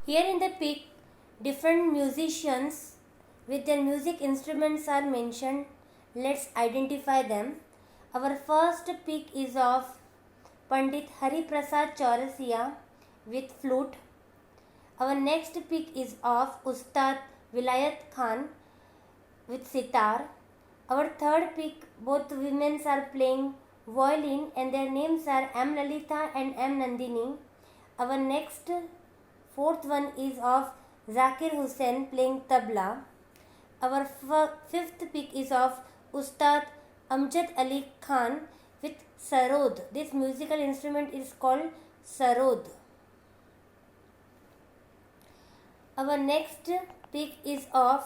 Here in the pic, different musicians with their music instruments are mentioned. Let's identify them. Our first pic is of Pandit Hari Prasad Chaurasia with flute. Our next pic is of Ustad Vilayat Khan with sitar. Our third pic, both women are playing violin and their names are M. Lalita and M. Nandini. Our next fourth one is of Zakir Hussain playing tabla. Our fifth pic is of Ustad Amjad Ali Khan with sarod. This musical instrument is called sarod. Our next pic is of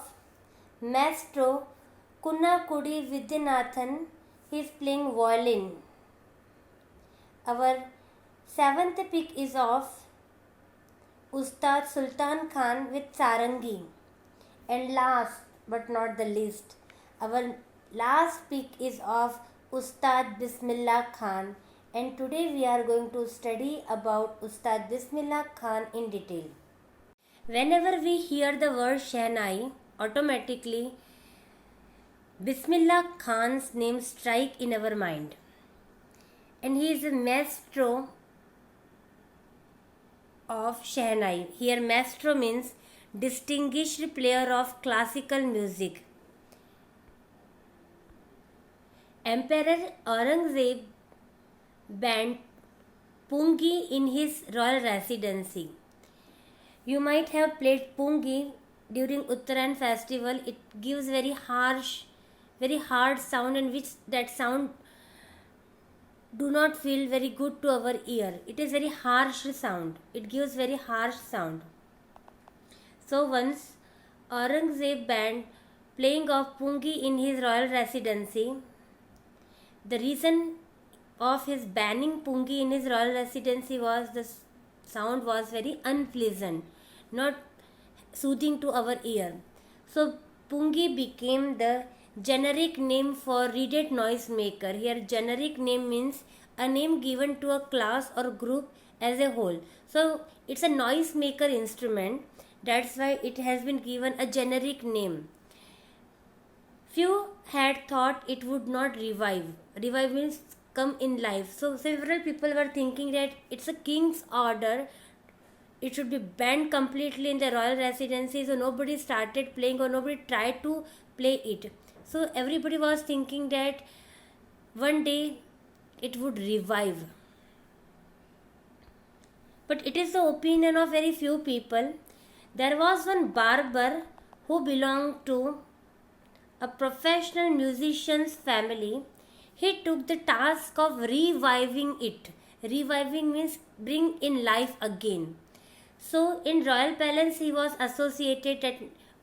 Maestro Kunnakudi Vidyanathan. He is playing violin. Our seventh pic is of Ustad Sultan Khan with sarangi. And last but not the least, our last pic is of Ustad Bismillah Khan, and today we are going to study about Ustad Bismillah Khan in detail. Whenever we hear the word Shehnai, automatically Bismillah Khan's name strike in our mind, and he is a maestro of Shehnai. Here maestro means distinguished player of classical music. Emperor Aurangzeb banned Pungi in his royal residency. You might have played Pungi during Uttarayan festival. It gives very hard sound, and which that sound do not feel very good to our ear. It is very harsh sound. It gives very harsh sound. So once Aurangzeb banned playing of Pungi in his royal residency. The reason of his banning Pungi in his royal residency was the sound was very unpleasant, not soothing to our ear. So Pungi became the generic name for reeded noise maker. Here generic name means a name given to a class or group as a whole. So it's a noise maker instrument. That's why it has been given a generic name. Few had thought it would not revive. Revive means come in life. So several people were thinking that it's a king's order. It should be banned completely in the royal residency. So nobody started playing or nobody tried to play it. So everybody was thinking that one day it would revive. But it is the opinion of very few people. There was one barber who belonged to a professional musician's family. He took the task of reviving it. Reviving means bring in life again. So in Royal Palace he was associated, that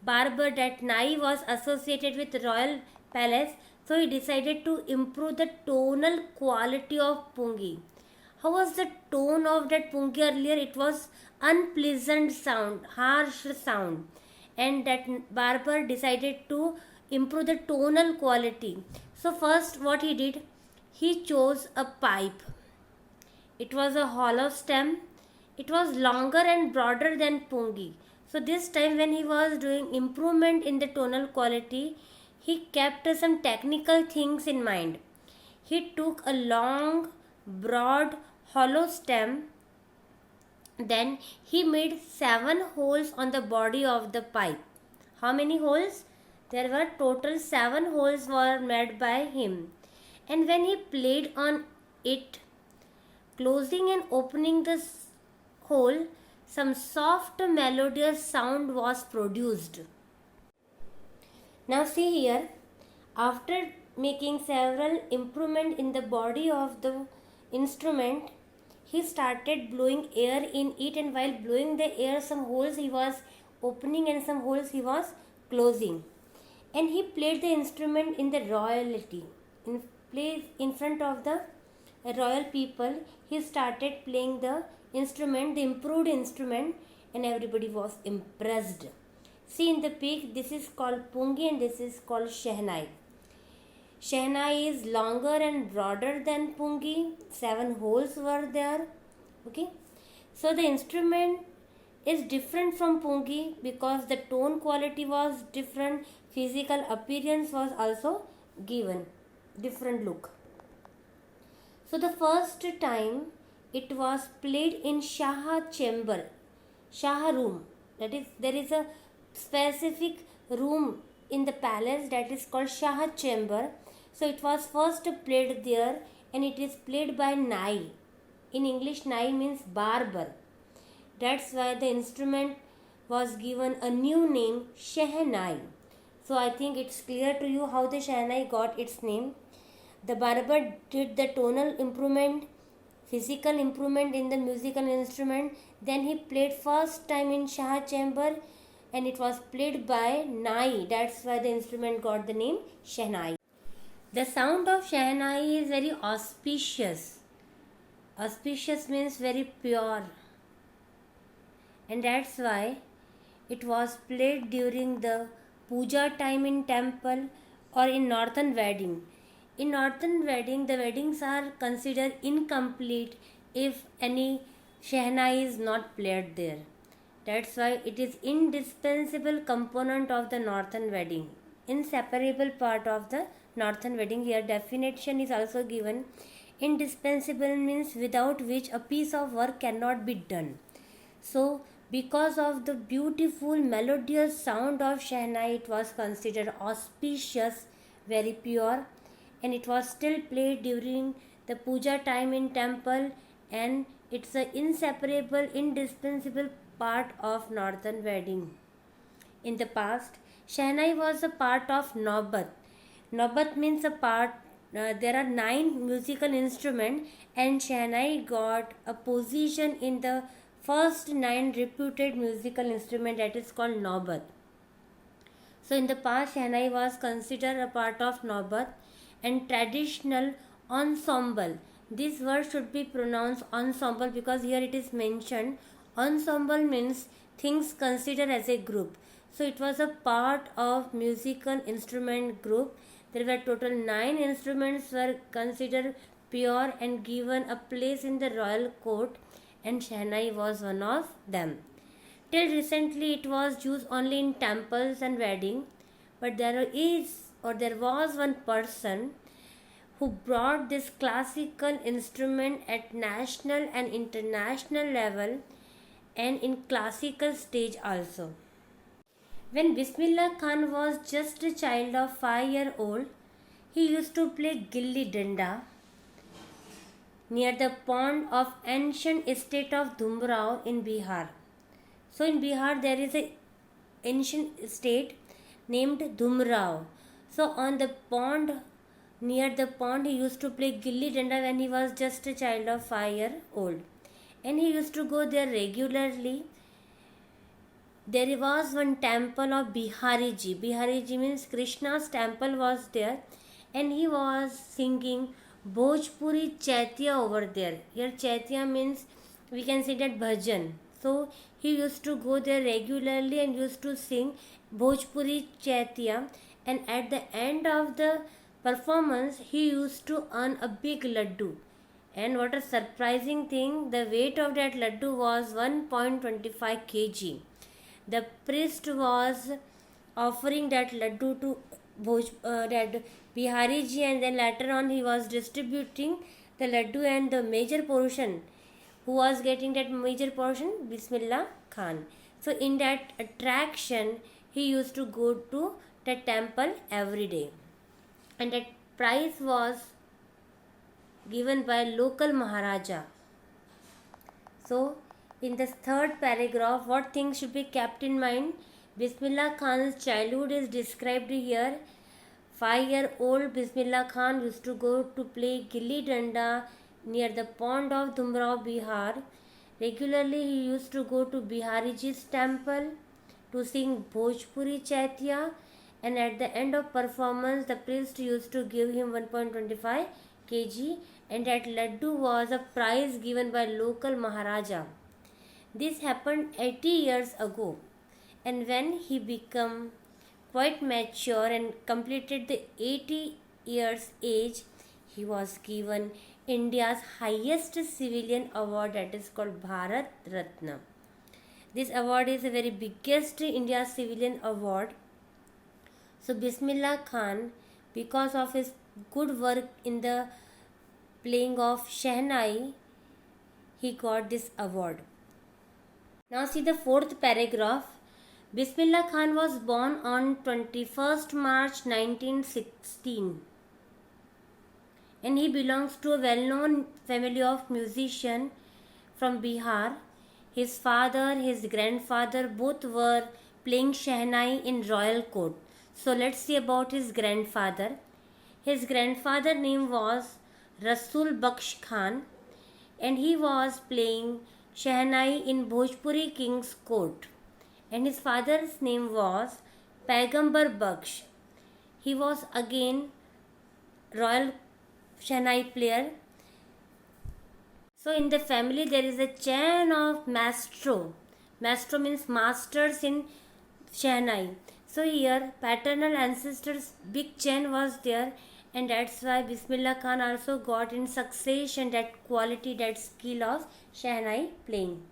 barber, that Nai was associated with Royal Palace. So he decided to improve the tonal quality of Pungi. How was the tone of that Pungi earlier? It was unpleasant sound, harsh sound. And that barber decided to improve the tonal quality. So first what he did, he chose a pipe. It was a hollow stem. It was longer and broader than Pungi. So this time when he was doing improvement in the tonal quality, he kept some technical things in mind. He took a long, broad, hollow stem. Then he made 7 holes on the body of the pipe. How many holes? There were total 7 holes were made by him. And when he played on it, closing and opening the hole, some soft melodious sound was produced. Now see here, after making several improvements in the body of the instrument, he started blowing air in it, and while blowing the air, some holes he was opening and some holes he was closing. And he played the instrument in the royalty, in front of the royal people. He started playing the instrument, the improved instrument, and everybody was impressed. See in the pic, this is called Pungi and this is called Shehnai. Shehnai is longer and broader than Pungi. 7 holes were there. Okay. So the instrument is different from Pungi because the tone quality was different, physical appearance was also given, different look. So the first time it was played in Shaha chamber, Shaha room. That is, there is a specific room in the palace that is called Shaha chamber. So it was first played there, and it is played by Nai. In English, Nai means barber. That's why the instrument was given a new name, Shehnai. So I think it's clear to you how the Shehnai got its name. The barber did the tonal improvement, physical improvement in the musical instrument. Then he played first time in Shah chamber, and it was played by Nai. That's why the instrument got the name Shehnai. The sound of Shehnai is very auspicious. Auspicious means very pure, and that's why it was played during the puja time in temple or in northern wedding. In northern wedding, the weddings are considered incomplete if any Shehnai is not played there. That's why it is indispensable component of the northern wedding, inseparable part of the northern wedding. Here definition is also given. Indispensable means without which a piece of work cannot be done. So because of the beautiful melodious sound of Shehnai, it was considered auspicious, very pure, and it was still played during the puja time in temple, and it's an inseparable, indispensable part of northern wedding. In the past, Shehnai was a part of Naubat. Naubat means a part. There are 9 musical instruments, and Shehnai got a position in the first 9 reputed musical instrument, that is called Naubat. So in the past, Shehnai was considered a part of Naubat and traditional ensemble. This word should be pronounced ensemble because here it is mentioned. Ensemble means things considered as a group. So it was a part of musical instrument group. There were total 9 instruments were considered pure and given a place in the royal court, and Shehnai was one of them. Till recently it was used only in temples and wedding, but there was one person who brought this classical instrument at national and international level and in classical stage also. When Bismillah Khan was just a child of 5 years old, he used to play gilli danda near the pond of ancient estate of Dhumrao in Bihar. So in Bihar there is a ancient estate named Dhumrao. So on the pond, near the pond, he used to play gilli danda when he was just a child of 5 years old, and he used to go there regularly. There was one temple of Bihariji. Bihariji means Krishna's temple was there, and he was singing Bhojpuri Chaitya over there. Here Chaitya means we can say that bhajan. So he used to go there regularly and used to sing Bhojpuri Chaitya, and at the end of the performance he used to earn a big laddu. And what a surprising thing, the weight of that laddu was 1.25 kg. The priest was offering that laddu to that Bihariji, and then later on he was distributing the laddu, and the major portion, who was getting that major portion? Bismillah Khan. So in that attraction, he used to go to the temple every day, and that prize was given by local Maharaja. So in the third paragraph, what things should be kept in mind? Bismillah Khan's childhood is described here. 5-year-old Bismillah Khan used to go to play gilli danda near the pond of Dhumrao, Bihar. Regularly he used to go to Bihariji's temple to sing Bhojpuri Chaitya, and at the end of performance the priest used to give him 1.25 kg, and that laddu was a prize given by local Maharaja. This happened 80 years ago, and when he became quite mature and completed the 80 years age, he was given India's highest civilian award, that is called Bharat Ratna. This award is a very biggest India civilian award. So Bismillah Khan, because of his good work in the playing of Shehnai, he got this award. Now see the fourth paragraph. Bismillah Khan was born on 21st March 1916 and he belongs to a well-known family of musicians from Bihar. His father, his grandfather both were playing Shehnai in royal court. So let's see about his grandfather. His grandfather name was Rasul Baksh Khan and he was playing Shehnai in Bhojpuri King's court. And his father's name was Paigambar Baksh. He was again royal Shehnai player. So in the family there is a chain of maestro. Maestro means masters in Shehnai. So here paternal ancestors big chain was there, and that's why Bismillah Khan also got in succession that quality, that skill of Shehnai playing.